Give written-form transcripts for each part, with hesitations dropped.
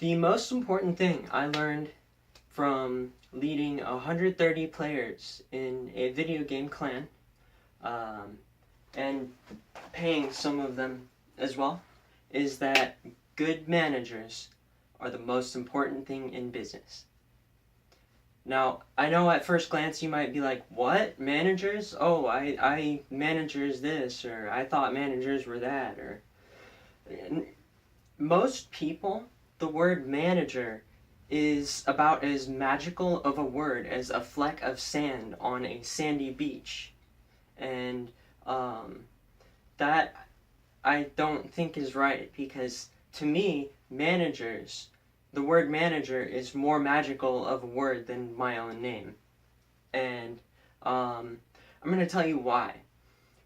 The most important thing I learned from leading 130 players in a video game clan, um, and paying some of them as well, is that good managers are the most important thing in business. Now, I know at first glance you might be like, what? Managers? Oh, I managers this, or I thought managers were that, or... Most people, the word manager is about as magical of a word as a fleck of sand on a sandy beach. And um, that I don't think is right, because to me, the word manager is more magical of a word than my own name. And I'm going to tell you why.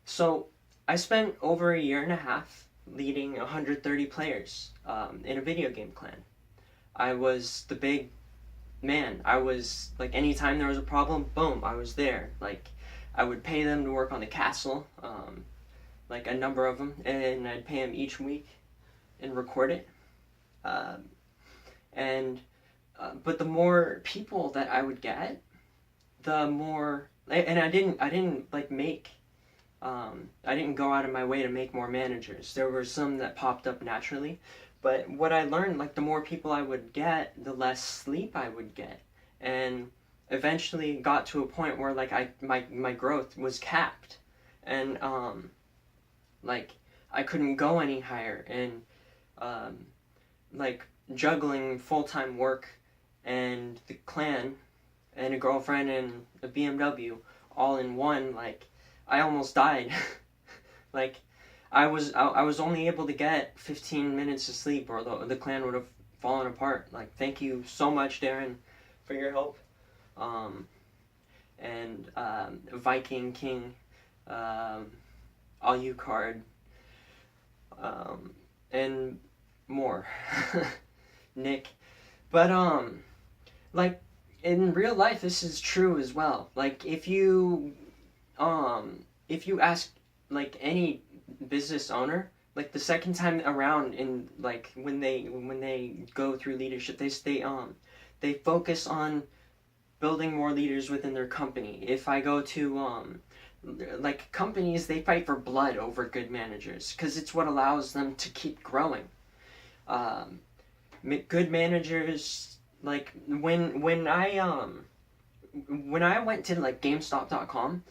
So, I spent over a year and a half leading 130 players in a video game clan. I was the big man. I was, like, anytime there was a problem, boom, I was there. Like, I would pay them to work on the castle, like a number of them, and I'd pay them each week and record it. Um, and but the more people that I would get, the more, and I didn't like make I didn't go out of my way to make more managers. There were some that popped up naturally, but what I learned, like, the more people I would get, the less sleep I would get, and eventually got to a point where, like, my growth was capped, and like, I couldn't go any higher, and um, like, juggling full-time work and the clan and a girlfriend and a BMW all in one, like, I almost died. Like, I was only able to get 15 minutes of sleep, or the clan would have fallen apart. Like, thank you so much, Darren, for your help. Um, and Viking King, um, Alucard, and more. Nick. But like, in real life, this is true as well. Like, if you ask, like, any business owner, like, the second time around, in, like, when they go through leadership, they focus on building more leaders within their company. If I go to like, companies, they fight for blood over good managers, because it's what allows them to keep growing. um Good managers, like, when I went to, like, GameStop.com,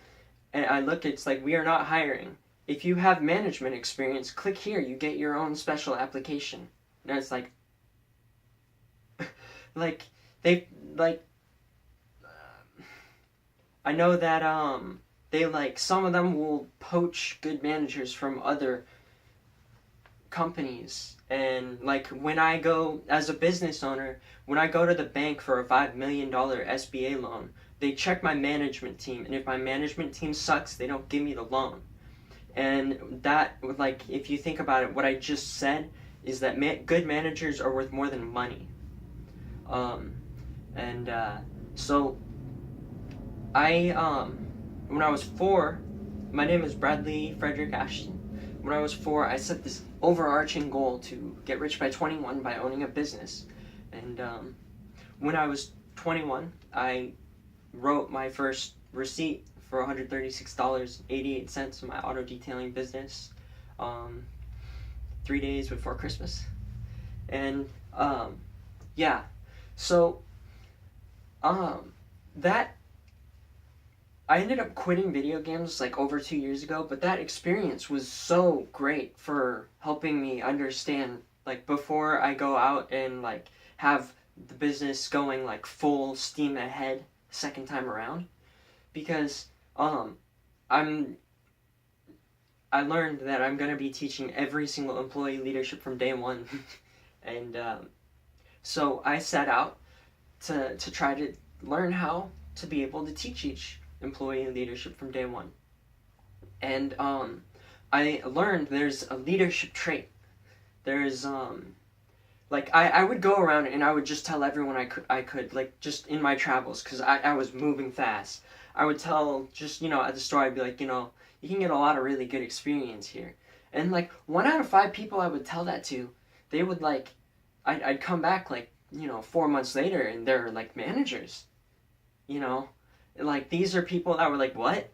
and I looked, it's like, we are not hiring. If you have management experience, click here. You get your own special application. And it's like, like, they, like, I know that they, like, some of them will poach good managers from other companies. And, like, when I go as a business owner, when I go to the bank for a $5 million SBA loan, they check my management team, and if my management team sucks, they don't give me the loan. And that, like, if you think about it, what I just said is that good managers are worth more than money. Um, and so I when I was 4, my name is Bradley Frederick Ashton. When I was 4, I set this overarching goal to get rich by 21 by owning a business. And when I was 21, I wrote my first receipt for $136.88 in my auto detailing business, 3 days before Christmas. And yeah, so that I ended up quitting video games, like, over 2 years ago, but that experience was so great for helping me understand, like, before I go out and, like, have the business going, like, full steam ahead second time around, because I'm I learned that I'm gonna be teaching every single employee leadership from day one. And so I set out to try to learn how to be able to teach each employee leadership from day one. And I learned there's a leadership trait. There's like, I would go around and I would just tell everyone I could, like, just in my travels, because I was moving fast. I would tell, just, at the store, I'd be like, you can get a lot of really good experience here. And, like, 1 out of 5 people I would tell that to, they would, like, I'd come back like, 4 months later and they're like managers, you know? Like these are people that were like, what?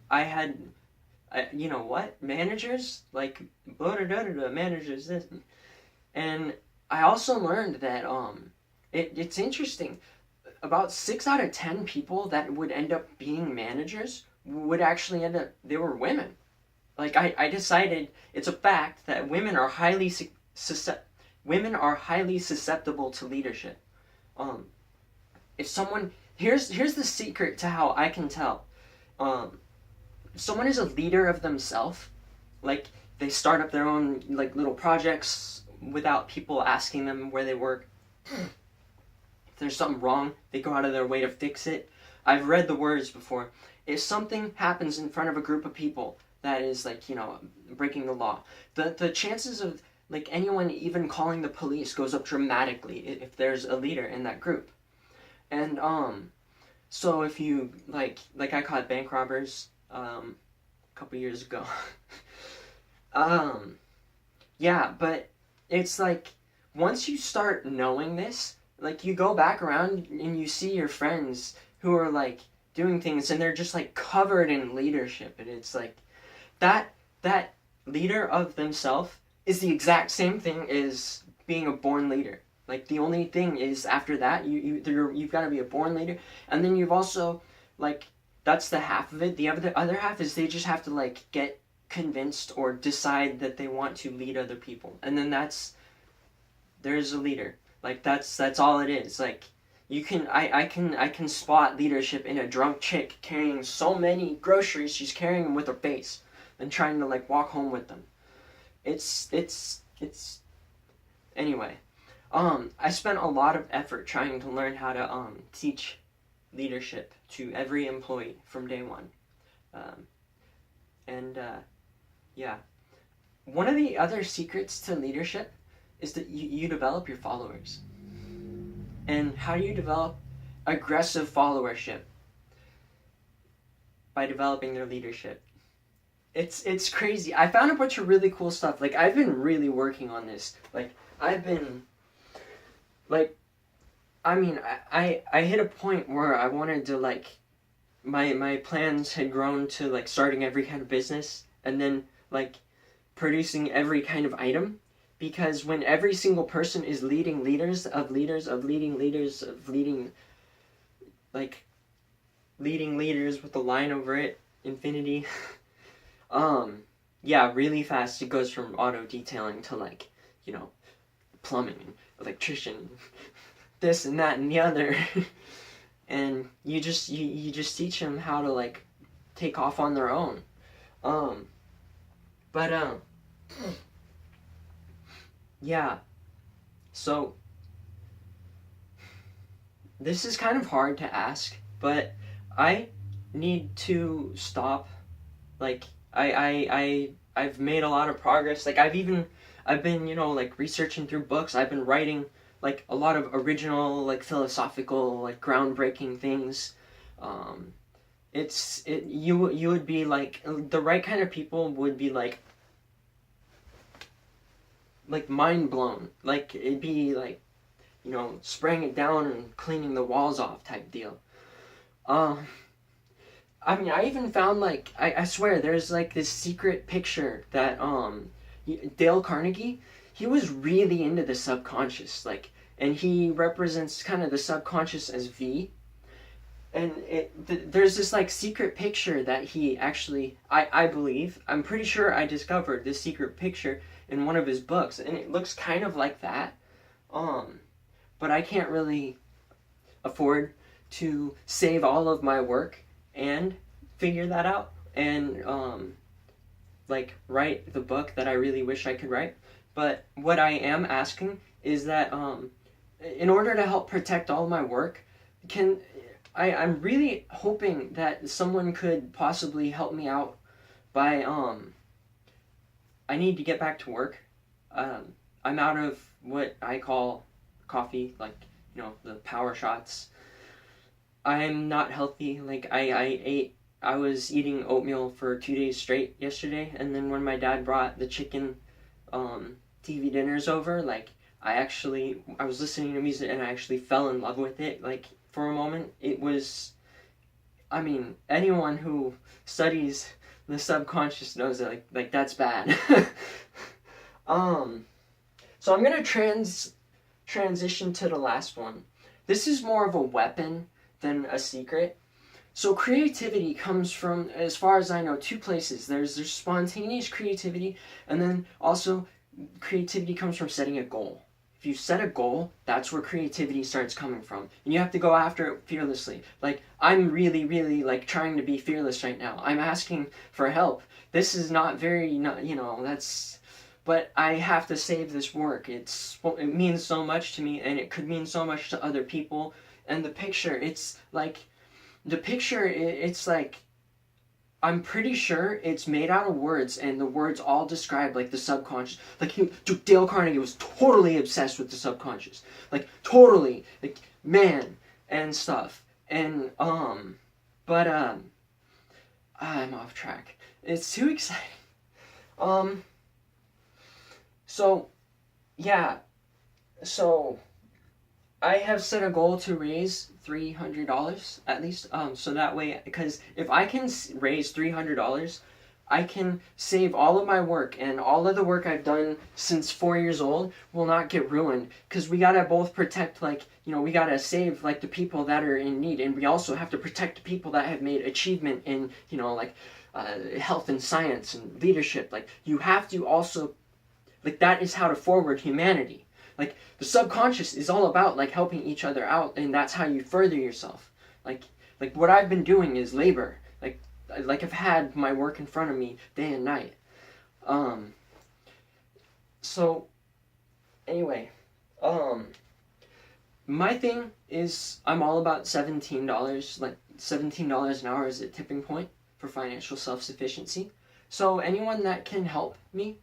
What? Managers? Like, blah, blah, blah, blah, managers, this. And I also learned that it's interesting. About 6 out of 10 people that would end up being managers would actually end up, they were women. Like I decided it's a fact that women are highly susceptible to leadership. Um, if someone here's the secret to how I can tell. If someone is a leader of themselves, like they start up their own like little projects without people asking them where they work. If there's something wrong, they go out of their way to fix it. I've read the words before. If something happens in front of a group of people that is like, breaking the law, the chances of like anyone even calling the police goes up dramatically if there's a leader in that group. And so if you like I caught bank robbers a couple years ago. Yeah, but it's like once you start knowing this, like you go back around and you see your friends who are like doing things and they're just like covered in leadership, and it's like that leader of themselves is the exact same thing as being a born leader. Like the only thing is after that you've got to be a born leader, and then you've also like that's the half of it. The other half is they just have to like get convinced or decide that they want to lead other people, and then there's a leader. Like that's all it is. Like you can I can spot leadership in a drunk chick carrying so many groceries she's carrying them with her face and trying to like walk home with them. It's anyway. I spent a lot of effort trying to learn how to teach leadership to every employee from day one. And yeah. One of the other secrets to leadership is that you develop your followers. And how do you develop aggressive followership? By developing their leadership. It's crazy. I found a bunch of really cool stuff. Like I've been really working on this. Like I've been like I hit a point where I wanted to like my plans had grown to like starting every kind of business and then like producing every kind of item, because when every single person is leading leaders of leaders of leading leaders of leading like leading leaders with a line over it, infinity. Yeah, really fast it goes from auto detailing to like, plumbing and electrician, this and that and the other. And you just teach them how to like take off on their own. But yeah. So this is kind of hard to ask, but I need to stop. Like I've made a lot of progress. Like I've been, like researching through books. I've been writing like a lot of original, like philosophical, like groundbreaking things. You would be like the right kind of people would be like mind blown. Like it'd be like, spraying it down and cleaning the walls off type deal. I even found like I swear there's like this secret picture that Dale Carnegie, he was really into the subconscious, like, and he represents kind of the subconscious as V, and there's this like secret picture that he actually I believe, I'm pretty sure I discovered this secret picture in one of his books, and it looks kind of like that, but I can't really afford to save all of my work and figure that out and like write the book that I really wish I could write. But what I am asking is that in order to help protect all my work, I'm really hoping that someone could possibly help me out by I need to get back to work. I'm out of what I call coffee, like, the power shots. I'm not healthy. Like I was eating oatmeal for 2 days straight yesterday, and then when my dad brought the chicken TV dinners over, like I was listening to music and I actually fell in love with it. Like, for a moment, it was, I mean, anyone who studies the subconscious knows that, like that's bad. um, so I'm gonna transition to the last one. This is more of a weapon than a secret. So creativity comes from, as far as I know, two places. There's spontaneous creativity, and then also creativity comes from setting a goal. If you set a goal, that's where creativity starts coming from. And you have to go after it fearlessly. Like, I'm really, really, like, trying to be fearless right now. I'm asking for help. This is not very, that's... But I have to save this work. It means so much to me, and it could mean so much to other people. And the picture, it's like... it's like... I'm pretty sure it's made out of words, and the words all describe, like, the subconscious. Like, Dale Carnegie was totally obsessed with the subconscious. Like, totally. Like, man, and stuff. And, but, I'm off track. It's too exciting. So, yeah. So, I have set a goal to raise $300 at least. So that way, because if I can raise $300, I can save all of my work, and all of the work I've done since 4 years old will not get ruined. Because we gotta both protect, like, we gotta save, like, the people that are in need, and we also have to protect the people that have made achievement in, like, health and science and leadership. Like, you have to also, like, that is how to forward humanity. Like, the subconscious is all about, like, helping each other out, and that's how you further yourself. Like what I've been doing is labor. Like I've had my work in front of me day and night. So, anyway, my thing is I'm all about $17. Like, $17 an hour is a tipping point for financial self-sufficiency. So anyone that can help me,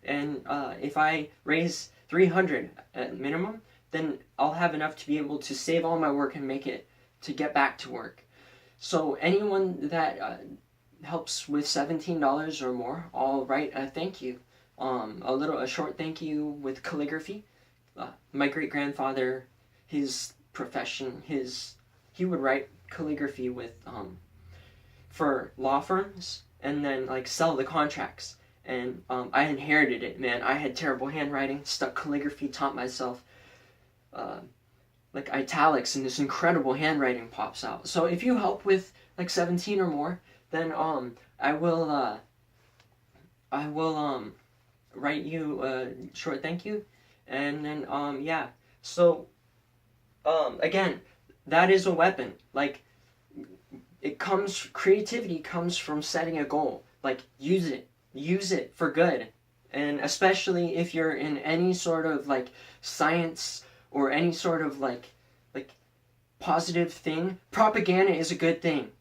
if I raise 300 at minimum, then I'll have enough to be able to save all my work and make it to get back to work. So anyone that helps with $17 or more, I'll write a thank you, a short thank you with calligraphy. My great-grandfather, his profession, he would write calligraphy with for law firms, and then, like, sell the contracts. And I inherited it, man. I had terrible handwriting, stuck calligraphy, taught myself like italics, and this incredible handwriting pops out. So if you help with like 17 or more, then I will write you a short thank you, and then yeah. So again, that is a weapon. Like, creativity comes from setting a goal. Like, use it for good. And especially if you're in any sort of, like, science or any sort of, like positive thing, propaganda is a good thing.